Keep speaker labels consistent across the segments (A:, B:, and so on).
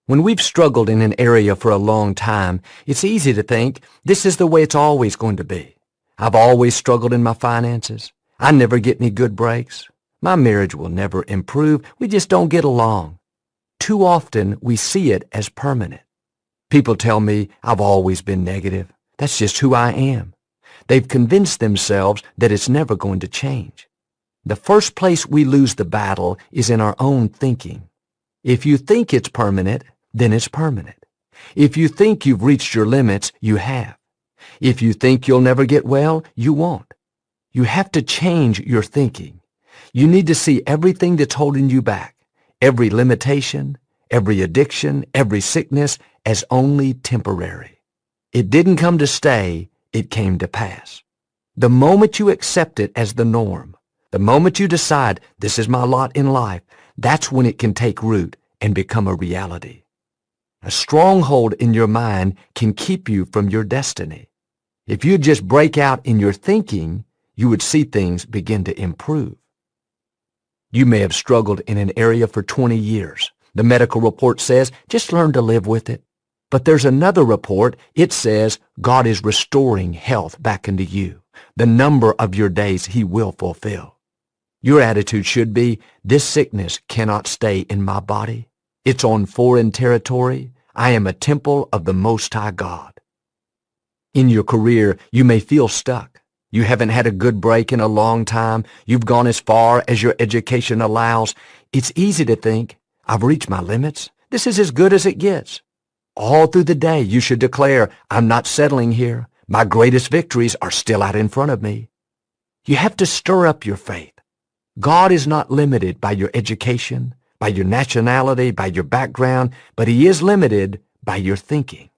A: When we've struggled in an area for a long time, it's easy to think this is the way it's always going to be. I've always struggled in my finances. I never get any good breaks. My marriage will never improve. We just don't get along. Too often we see it as permanent. People tell me I've always been negative. That's just who I am. They've convinced themselves that it's never going to change. The first place we lose the battle is in our own thinking. If you think it's permanent, then it's permanent. If you think you've reached your limits, you have. If you think you'll never get well, you won't. You have to change your thinking. You need to see everything that's holding you back, every limitation, every addiction, every sickness as only temporary. It didn't come to stay, it came to pass. The moment you accept it as the norm, the moment you decide this is my lot in life, that's when it can take root and become a reality. A stronghold in your mind can keep you from your destiny. If you just break out in your thinking, you would see things begin to improve. You may have struggled in an area for 20 years. The medical report says, just learn to live with it. But there's another report. It says, God is restoring health back into you. The number of your days He will fulfill. Your attitude should be, this sickness cannot stay in my body. It's on foreign territory. I am a temple of the Most High God. In your career, you may feel stuck. You haven't had a good break in a long time. You've gone as far as your education allows. It's easy to think, I've reached my limits. This is as good as it gets. All through the day, you should declare, I'm not settling here. My greatest victories are still out in front of me. You have to stir up your faith. God is not limited by your education, by your nationality, by your background, but He is limited by your thinking.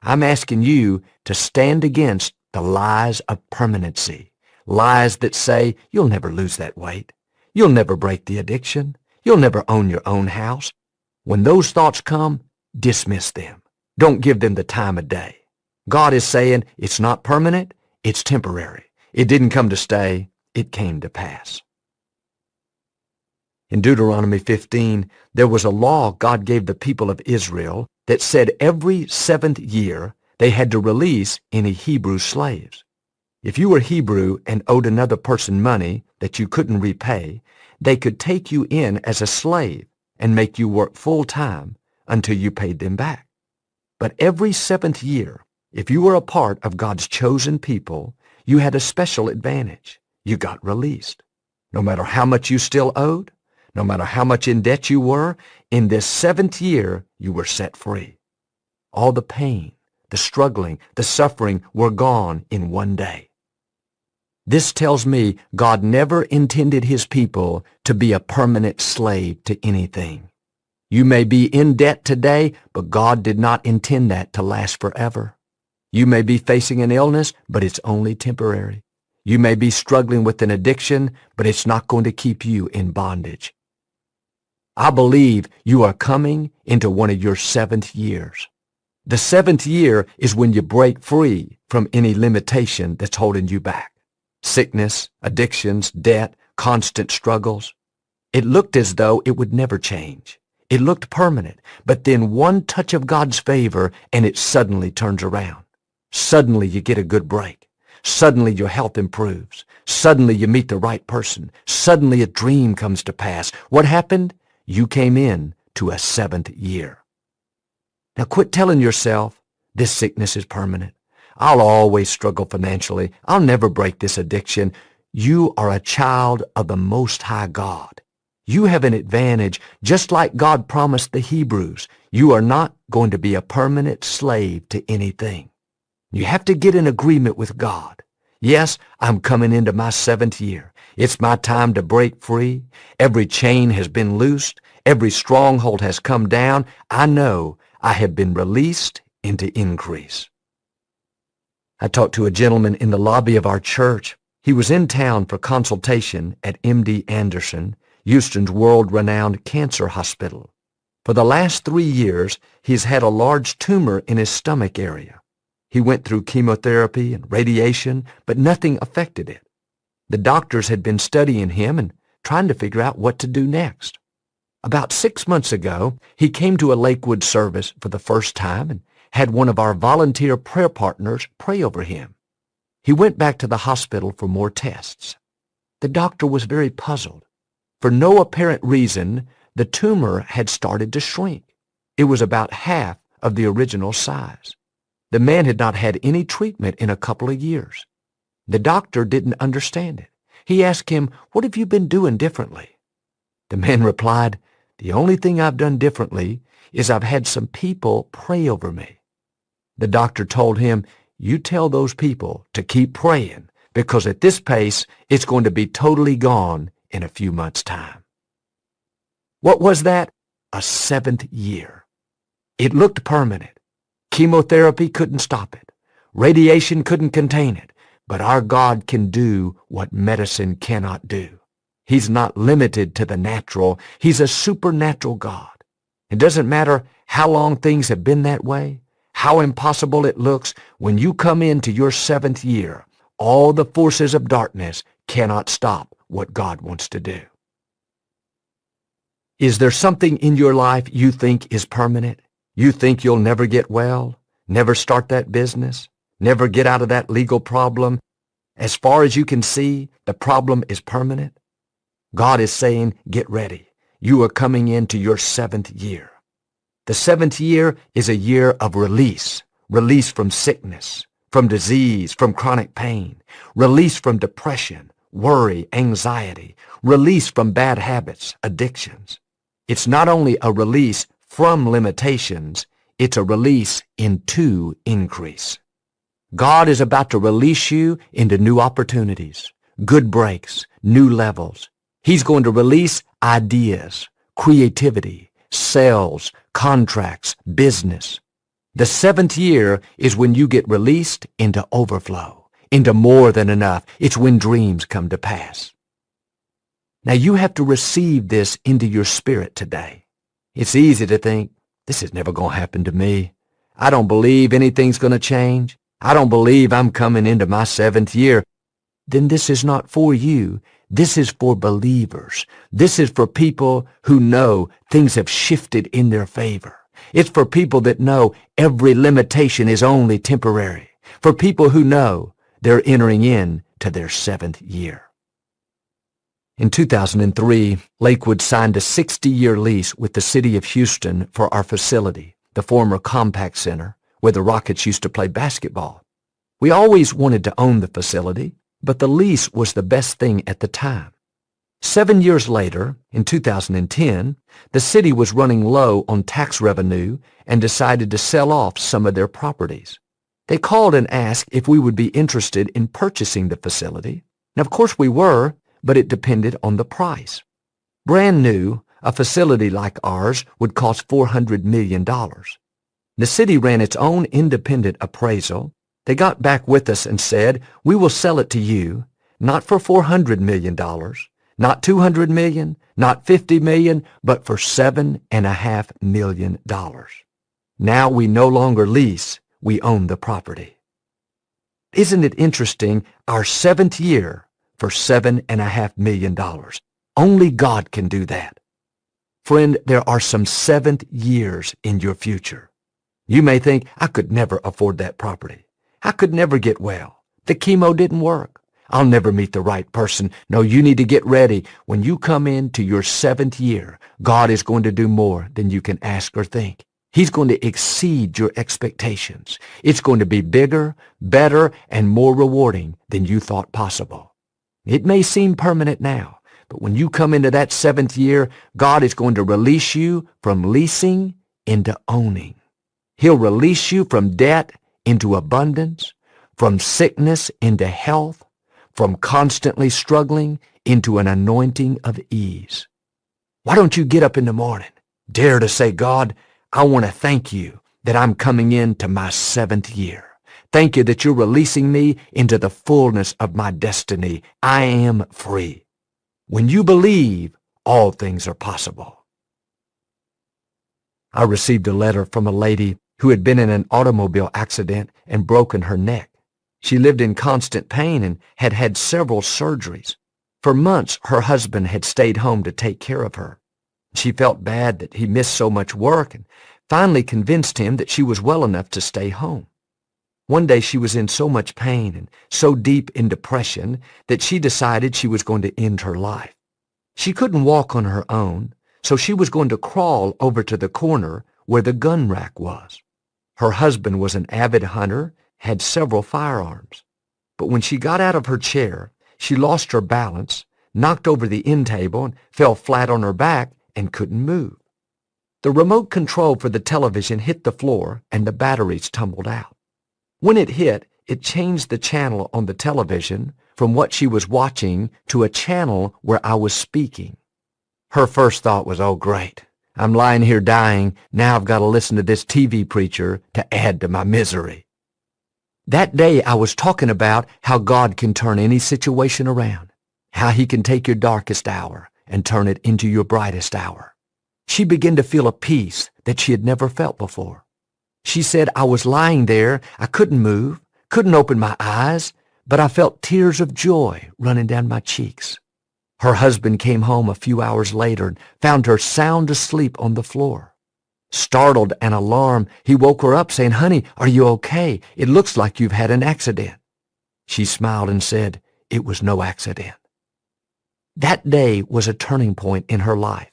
A: I'm asking you to stand against the lies of permanency, lies that say you'll never lose that weight, you'll never break the addiction, you'll never own your own house. When those thoughts come, dismiss them. Don't give them the time of day. God is saying it's not permanent, it's temporary. It didn't come to stay, it came to pass. In Deuteronomy 15, there was a law God gave the people of Israel that said every 7th year they had to release any Hebrew slaves. If you were Hebrew and owed another person money that you couldn't repay, they could take you in as a slave and make you work full-time until you paid them back. But every 7th year, if you were a part of God's chosen people, you had a special advantage. You got released. No matter how much you still owed, no matter how much in debt you were, in this 7th year, you were set free. All the pain, the struggling, the suffering were gone in one day. This tells me God never intended His people to be a permanent slave to anything. You may be in debt today, but God did not intend that to last forever. You may be facing an illness, but it's only temporary. You may be struggling with an addiction, but it's not going to keep you in bondage. I believe you are coming into one of your 7th years. The 7th year is when you break free from any limitation that's holding you back. Sickness, addictions, debt, constant struggles. It looked as though it would never change. It looked permanent, but then one touch of God's favor and it suddenly turns around. Suddenly you get a good break. Suddenly your health improves. Suddenly you meet the right person. Suddenly a dream comes to pass. What happened? You came in to a 7th year. Now quit telling yourself, this sickness is permanent. I'll always struggle financially. I'll never break this addiction. You are a child of the Most High God. You have an advantage, just like God promised the Hebrews. You are not going to be a permanent slave to anything. You have to get in agreement with God. Yes, I'm coming into my 7th year. It's my time to break free. Every chain has been loosed. Every stronghold has come down. I know I have been released into increase. I talked to a gentleman in the lobby of our church. He was in town for consultation at MD Anderson, Houston's world-renowned cancer hospital. For the last 3 years, he's had a large tumor in his stomach area. He went through chemotherapy and radiation, but nothing affected it. The doctors had been studying him and trying to figure out what to do next. About 6 months ago, he came to a Lakewood service for the first time and had one of our volunteer prayer partners pray over him. He went back to the hospital for more tests. The doctor was very puzzled. For no apparent reason, the tumor had started to shrink. It was about half of the original size. The man had not had any treatment in a couple of years. The doctor didn't understand it. He asked him, "What have you been doing differently?" The man replied, "The only thing I've done differently is I've had some people pray over me." The doctor told him, "You tell those people to keep praying, because at this pace, it's going to be totally gone in a few months' time." What was that? A 7th year. It looked permanent. Chemotherapy couldn't stop it. Radiation couldn't contain it. But our God can do what medicine cannot do. He's not limited to the natural. He's a supernatural God. It doesn't matter how long things have been that way, how impossible it looks. When you come into your 7th year, all the forces of darkness cannot stop what God wants to do. Is there something in your life you think is permanent? You think you'll never get well, never start that business, never get out of that legal problem? As far as you can see, the problem is permanent. God is saying, get ready. You are coming into your 7th year. The 7th year is a year of release. Release from sickness, from disease, from chronic pain. Release from depression, worry, anxiety. Release from bad habits, addictions. It's not only a release from limitations, it's a release into increase. God is about to release you into new opportunities, good breaks, new levels. He's going to release ideas, creativity, sales, contracts, business. The 7th year is when you get released into overflow, into more than enough. It's when dreams come to pass. Now you have to receive this into your spirit today. It's easy to think, this is never going to happen to me. I don't believe anything's going to change. I don't believe I'm coming into my 7th year. Then this is not for you. This is for believers. This is for people who know things have shifted in their favor. It's for people that know every limitation is only temporary. For people who know they're entering in to their 7th year. In 2003, Lakewood signed a 60-year lease with the city of Houston for our facility, the former Compaq Center, where the Rockets used to play basketball. We always wanted to own the facility, but the lease was the best thing at the time. 7 years later, in 2010, the city was running low on tax revenue and decided to sell off some of their properties. They called and asked if we would be interested in purchasing the facility. And of course we were, but it depended on the price. Brand new, a facility like ours would cost $400 million. The city ran its own independent appraisal. They got back with us and said, "We will sell it to you, not for $400 million, not $200 million, not $50 million, but for $7.5 million. Now we no longer lease, we own the property." Isn't it interesting? Our 7th year for $7.5 million. Only God can do that. Friend, there are some 7th years in your future. You may think, I could never afford that property. I could never get well. The chemo didn't work. I'll never meet the right person. No, you need to get ready. When you come into your 7th year, God is going to do more than you can ask or think. He's going to exceed your expectations. It's going to be bigger, better, and more rewarding than you thought possible. It may seem permanent now, but when you come into that 7th year, God is going to release you from leasing into owning. He'll release you from debt into abundance, from sickness into health, from constantly struggling into an anointing of ease. Why don't you get up in the morning, dare to say, God, I want to thank you that I'm coming into my 7th year. Thank you that you're releasing me into the fullness of my destiny. I am free. When you believe, all things are possible. I received a letter from a lady who had been in an automobile accident and broken her neck. She lived in constant pain and had had several surgeries. For months, her husband had stayed home to take care of her. She felt bad that he missed so much work and finally convinced him that she was well enough to stay home. One day she was in so much pain and so deep in depression that she decided she was going to end her life. She couldn't walk on her own, so she was going to crawl over to the corner where the gun rack was. Her husband was an avid hunter, had several firearms. But when she got out of her chair, she lost her balance, knocked over the end table, and fell flat on her back and couldn't move. The remote control for the television hit the floor and the batteries tumbled out. When it hit, it changed the channel on the television from what she was watching to a channel where I was speaking. Her first thought was, oh great, I'm lying here dying, now I've got to listen to this TV preacher to add to my misery. That day I was talking about how God can turn any situation around, how He can take your darkest hour and turn it into your brightest hour. She began to feel a peace that she had never felt before. She said, I was lying there, I couldn't move, couldn't open my eyes, but I felt tears of joy running down my cheeks. Her husband came home a few hours later and found her sound asleep on the floor. Startled and alarmed, he woke her up saying, honey, are you okay? It looks like you've had an accident. She smiled and said, it was no accident. That day was a turning point in her life.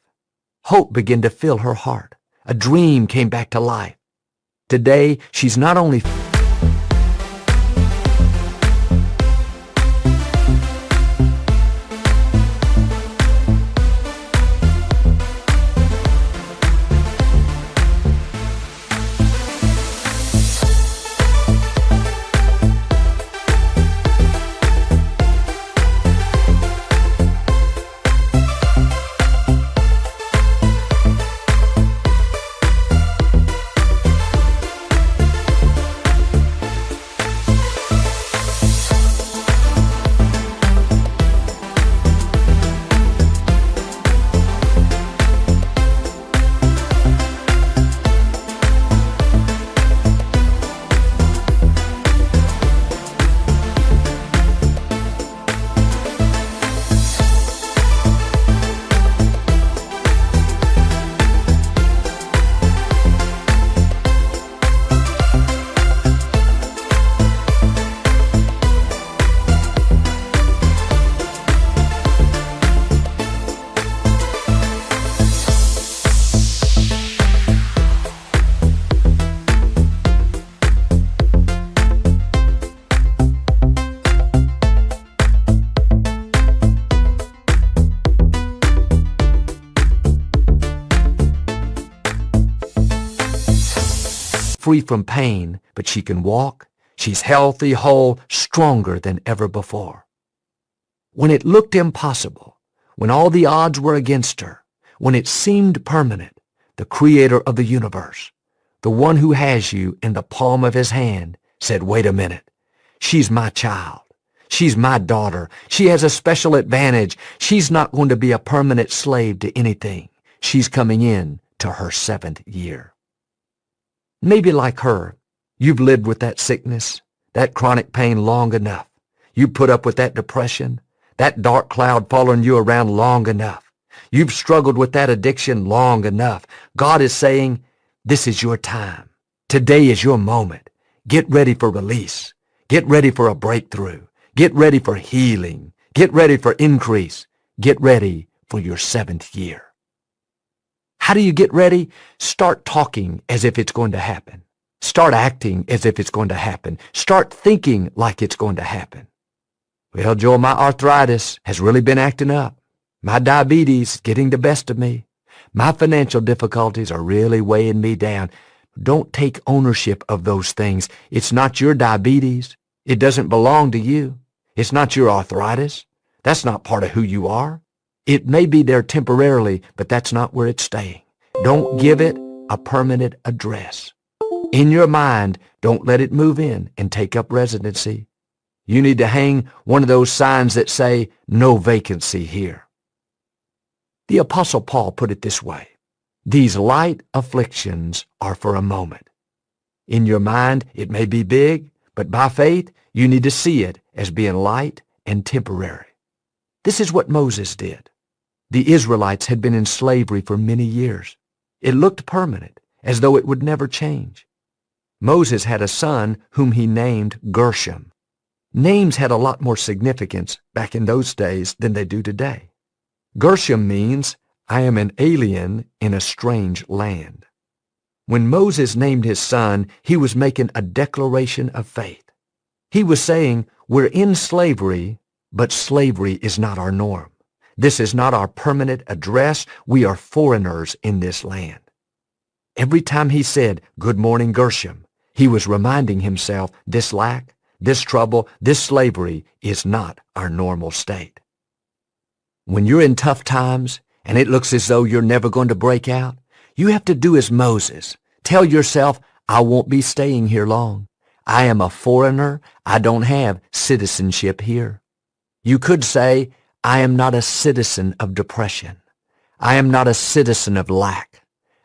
A: Hope began to fill her heart. A dream came back to life. Today, she's not only free from pain, but she can walk. She's healthy, whole, stronger than ever before. When it looked impossible, when all the odds were against her, when it seemed permanent, the Creator of the universe, the one who has you in the palm of His hand, said, wait a minute, she's my child. She's my daughter. She has a special advantage. She's not going to be a permanent slave to anything. She's coming in to her 7th year. Maybe like her, you've lived with that sickness, that chronic pain long enough. You put up with that depression, that dark cloud following you around long enough. You've struggled with that addiction long enough. God is saying, this is your time. Today is your moment. Get ready for release. Get ready for a breakthrough. Get ready for healing. Get ready for increase. Get ready for your 7th year. How do you get ready? Start talking as if it's going to happen. Start acting as if it's going to happen. Start thinking like it's going to happen. Well, Joel, my arthritis has really been acting up. My diabetes is getting the best of me. My financial difficulties are really weighing me down. Don't take ownership of those things. It's not your diabetes. It doesn't belong to you. It's not your arthritis. That's not part of who you are. It may be there temporarily, but that's not where it's staying. Don't give it a permanent address. In your mind, don't let it move in and take up residency. You need to hang one of those signs that say, no vacancy here. The Apostle Paul put it this way, these light afflictions are for a moment. In your mind, it may be big, but by faith, you need to see it as being light and temporary. This is what Moses did. The Israelites had been in slavery for many years. It looked permanent, as though it would never change. Moses had a son whom he named Gershom. Names had a lot more significance back in those days than they do today. Gershom means, I am an alien in a strange land. When Moses named his son, he was making a declaration of faith. He was saying, we're in slavery, but slavery is not our norm. This is not our permanent address. We are foreigners in this land. Every time he said, Good morning, Gershom, he was reminding himself this lack, this trouble, this slavery is not our normal state. When you're in tough times and it looks as though you're never going to break out, you have to do as Moses. Tell yourself, I won't be staying here long. I am a foreigner. I don't have citizenship here. You could say, I am not a citizen of depression. I am not a citizen of lack.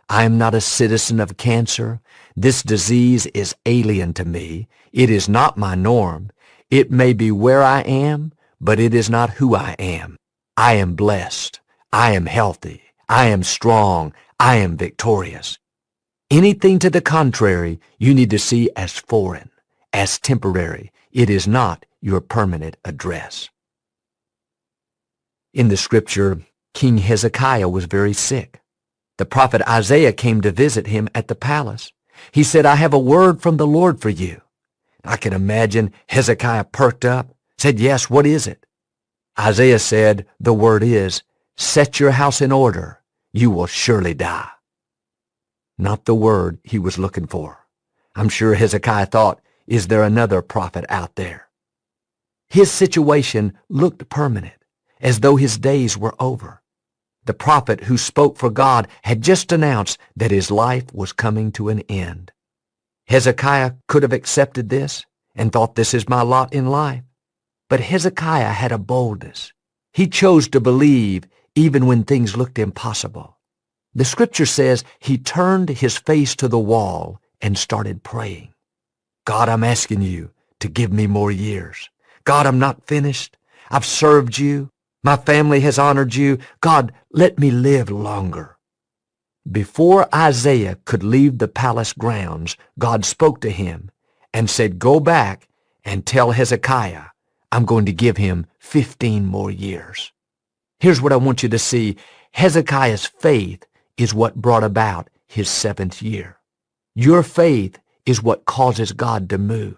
A: I am not a citizen of cancer. This disease is alien to me. It is not my norm. It may be where I am, but it is not who I am. I am blessed. I am healthy. I am strong. I am victorious. Anything to the contrary, you need to see as foreign, as temporary. It is not your permanent address. In the scripture, King Hezekiah was very sick. The prophet Isaiah came to visit him at the palace. He said, I have a word from the Lord for you. I can imagine Hezekiah perked up, said, Yes, what is it? Isaiah said, the word is, set your house in order. You will surely die. Not the word he was looking for. I'm sure Hezekiah thought, is there another prophet out there? His situation looked permanent, as though his days were over. The prophet who spoke for God had just announced that his life was coming to an end. Hezekiah could have accepted this and thought, this is my lot in life. But Hezekiah had a boldness. He chose to believe even when things looked impossible. The scripture says he turned his face to the wall and started praying. God, I'm asking you to give me more years. God, I'm not finished. I've served you. My family has honored you. God, let me live longer. Before Isaiah could leave the palace grounds, God spoke to him and said, go back and tell Hezekiah I'm going to give him 15 more years. Here's what I want you to see. Hezekiah's faith is what brought about his 7th year. Your faith is what causes God to move.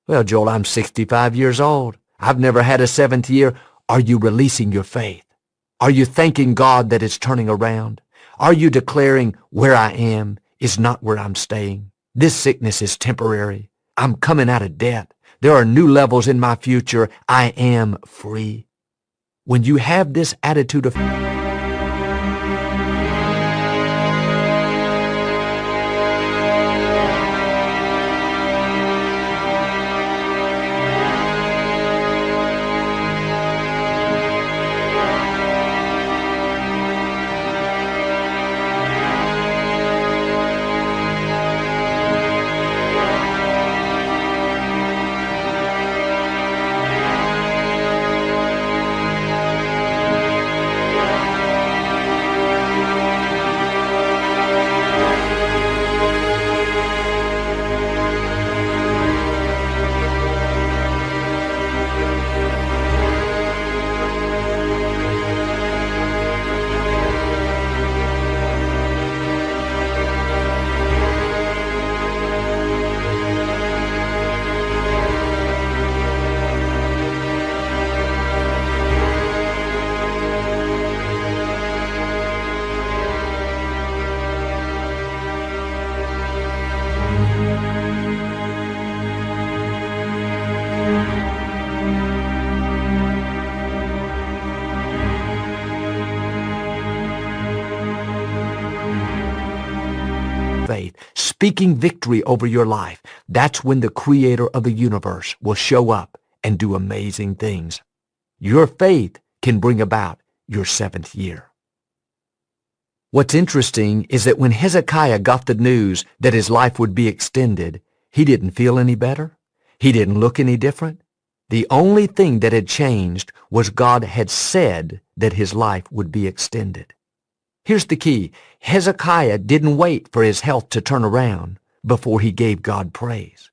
A: Well, Joel, I'm 65 years old. I've never had a 7th year. Are you releasing your faith? Are you thanking God that it's turning around? Are you declaring where I am is not where I'm staying? This sickness is temporary. I'm coming out of debt. There are new levels in my future. I am free. When you have this attitude of faith, speaking victory over your life, that's when the Creator of the universe will show up and do amazing things. Your faith can bring about your 7th year. What's interesting is that when Hezekiah got the news that his life would be extended, he didn't feel any better. He didn't look any different. The only thing that had changed was God had said that his life would be extended. Here's the key. Hezekiah didn't wait for his health to turn around before he gave God praise.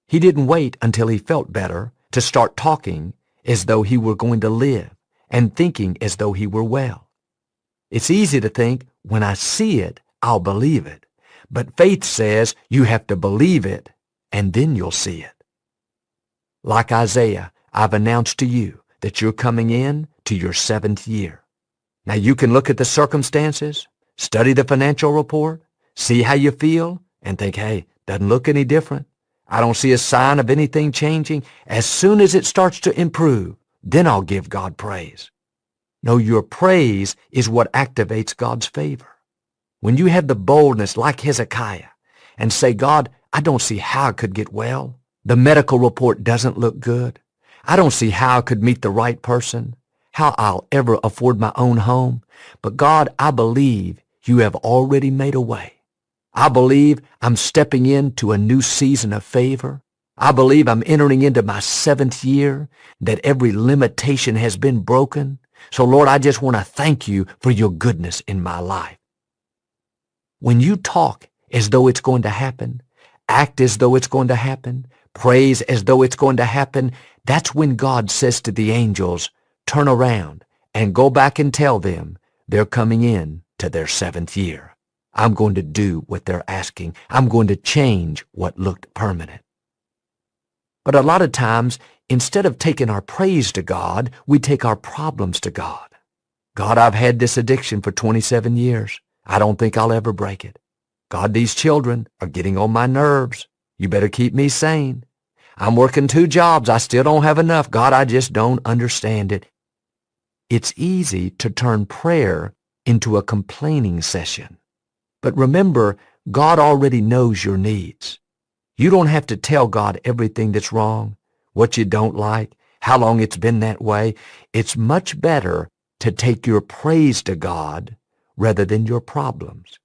A: He didn't wait until he felt better to start talking as though he were going to live and thinking as though he were well. It's easy to think, when I see it, I'll believe it. But faith says you have to believe it, and then you'll see it. Like Isaiah, I've announced to you that you're coming in to your 7th year. Now you can look at the circumstances, study the financial report, see how you feel, and think, hey, doesn't look any different. I don't see a sign of anything changing. As soon as it starts to improve, then I'll give God praise. No, your praise is what activates God's favor. When you have the boldness like Hezekiah and say, God, I don't see how I could get well. The medical report doesn't look good. I don't see how I could meet the right person, how I'll ever afford my own home. But God, I believe you have already made a way. I believe I'm stepping into a new season of favor. I believe I'm entering into my 7th year, that every limitation has been broken. So Lord, I just want to thank you for your goodness in my life. When you talk as though it's going to happen, act as though it's going to happen, praise as though it's going to happen, that's when God says to the angels, turn around and go back and tell them they're coming in to their 7th year. I'm going to do what they're asking. I'm going to change what looked permanent. But a lot of times, instead of taking our praise to God, we take our problems to God. God, I've had this addiction for 27 years. I don't think I'll ever break it. God, these children are getting on my nerves. You better keep me sane. I'm working 2 jobs. I still don't have enough. God, I just don't understand it. It's easy to turn prayer into a complaining session. But remember, God already knows your needs. You don't have to tell God everything that's wrong, what you don't like, how long it's been that way. It's much better to take your praise to God rather than your problems.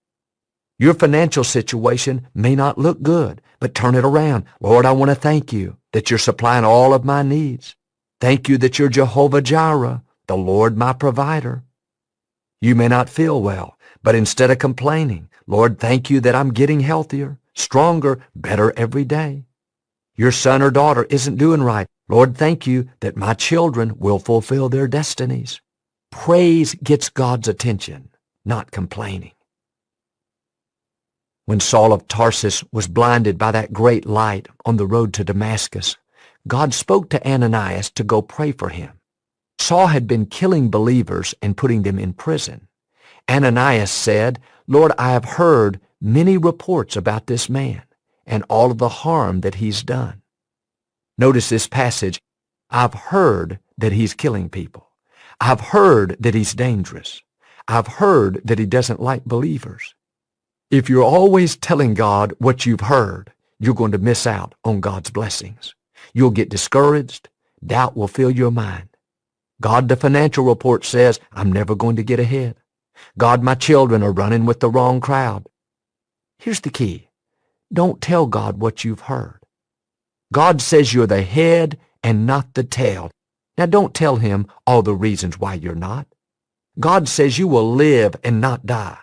A: Your financial situation may not look good, but turn it around. Lord, I want to thank you that you're supplying all of my needs. Thank you that you're Jehovah Jireh, the Lord my provider. You may not feel well, but instead of complaining, Lord, thank you that I'm getting healthier, stronger, better every day. Your son or daughter isn't doing right. Lord, thank you that my children will fulfill their destinies. Praise gets God's attention, not complaining. When Saul of Tarsus was blinded by that great light on the road to Damascus, God spoke to Ananias to go pray for him. Saul had been killing believers and putting them in prison. Ananias said, Lord, I have heard many reports about this man and all of the harm that he's done. Notice this passage. I've heard that he's killing people. I've heard that he's dangerous. I've heard that he doesn't like believers. If you're always telling God what you've heard, you're going to miss out on God's blessings. You'll get discouraged. Doubt will fill your mind. God, the financial report says, I'm never going to get ahead. God, my children are running with the wrong crowd. Here's the key. Don't tell God what you've heard. God says you're the head and not the tail. Now don't tell him all the reasons why you're not. God says you will live and not die.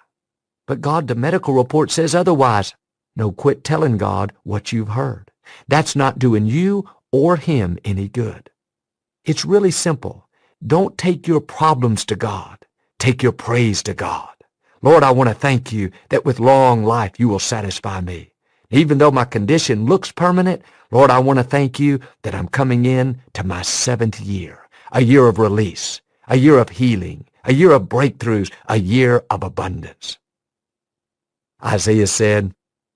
A: But God, the medical report says otherwise. No, quit telling God what you've heard. That's not doing you or him any good. It's really simple. Don't take your problems to God. Take your praise to God. Lord, I want to thank you that with long life you will satisfy me. Even though my condition looks permanent, Lord, I want to thank you that I'm coming in to my 7th year, a year of release, a year of healing, a year of breakthroughs, a year of abundance. Isaiah said,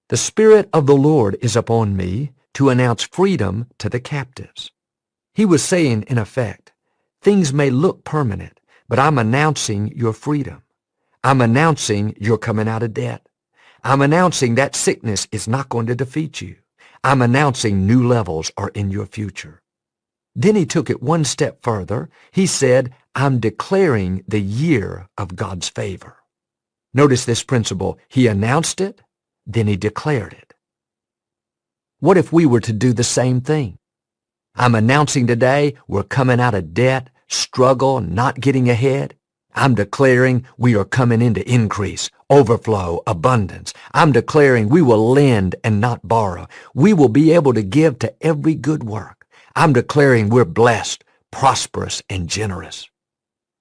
A: the Spirit of the Lord is upon me to announce freedom to the captives. He was saying, in effect, things may look permanent, but I'm announcing your freedom. I'm announcing you're coming out of debt. I'm announcing that sickness is not going to defeat you. I'm announcing new levels are in your future. Then he took it one step further. He said, I'm declaring the year of God's favor. Notice this principle. He announced it, then he declared it. What if we were to do the same thing? I'm announcing today we're coming out of debt, struggle, not getting ahead. I'm declaring we are coming into increase, overflow, abundance. I'm declaring we will lend and not borrow. We will be able to give to every good work. I'm declaring we're blessed, prosperous, and generous.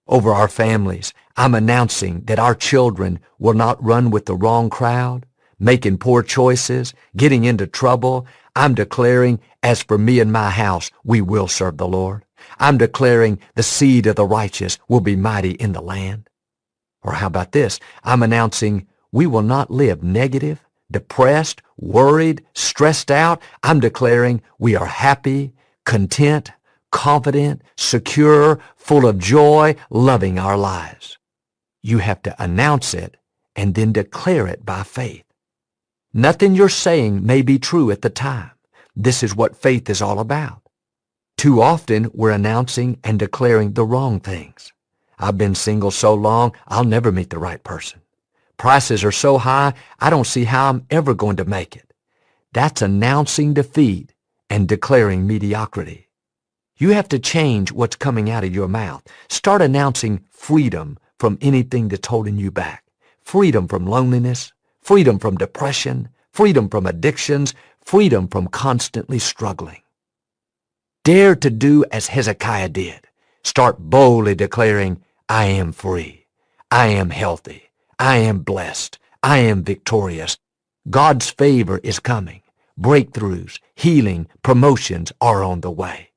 A: Over our families, I'm announcing that our children will not run with the wrong crowd, making poor choices, getting into trouble. I'm declaring, as for me and my house, we will serve the Lord. I'm declaring the seed of the righteous will be mighty in the land. Or how about this? I'm announcing we will not live negative, depressed, worried, stressed out. I'm declaring we are happy, content, confident, secure, full of joy, loving our lives. You have to announce it and then declare it by faith. Nothing you're saying may be true at the time. This is what faith is all about. Too often, we're announcing and declaring the wrong things. I've been single so long, I'll never meet the right person. Prices are so high, I don't see how I'm ever going to make it. That's announcing defeat and declaring mediocrity. You have to change what's coming out of your mouth. Start announcing freedom from anything that's holding you back. Freedom from loneliness, freedom from depression, freedom from addictions, freedom from constantly struggling. Dare to do as Hezekiah did. Start boldly declaring, I am free. I am healthy. I am blessed. I am victorious. God's favor is coming. Breakthroughs, healing, promotions are on the way.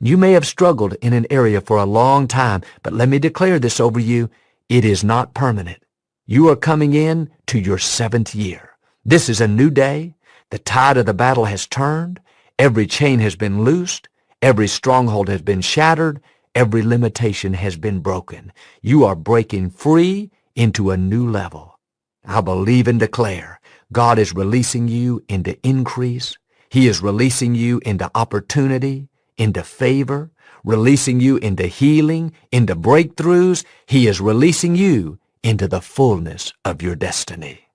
A: You may have struggled in an area for a long time, but let me declare this over you. It is not permanent. You are coming in to your 7th year. This is a new day. The tide of the battle has turned. Every chain has been loosed. Every stronghold has been shattered. Every limitation has been broken. You are breaking free into a new level. I believe and declare God is releasing you into increase. He is releasing you into opportunity, into favor, releasing you into healing, into breakthroughs. He is releasing you into the fullness of your destiny.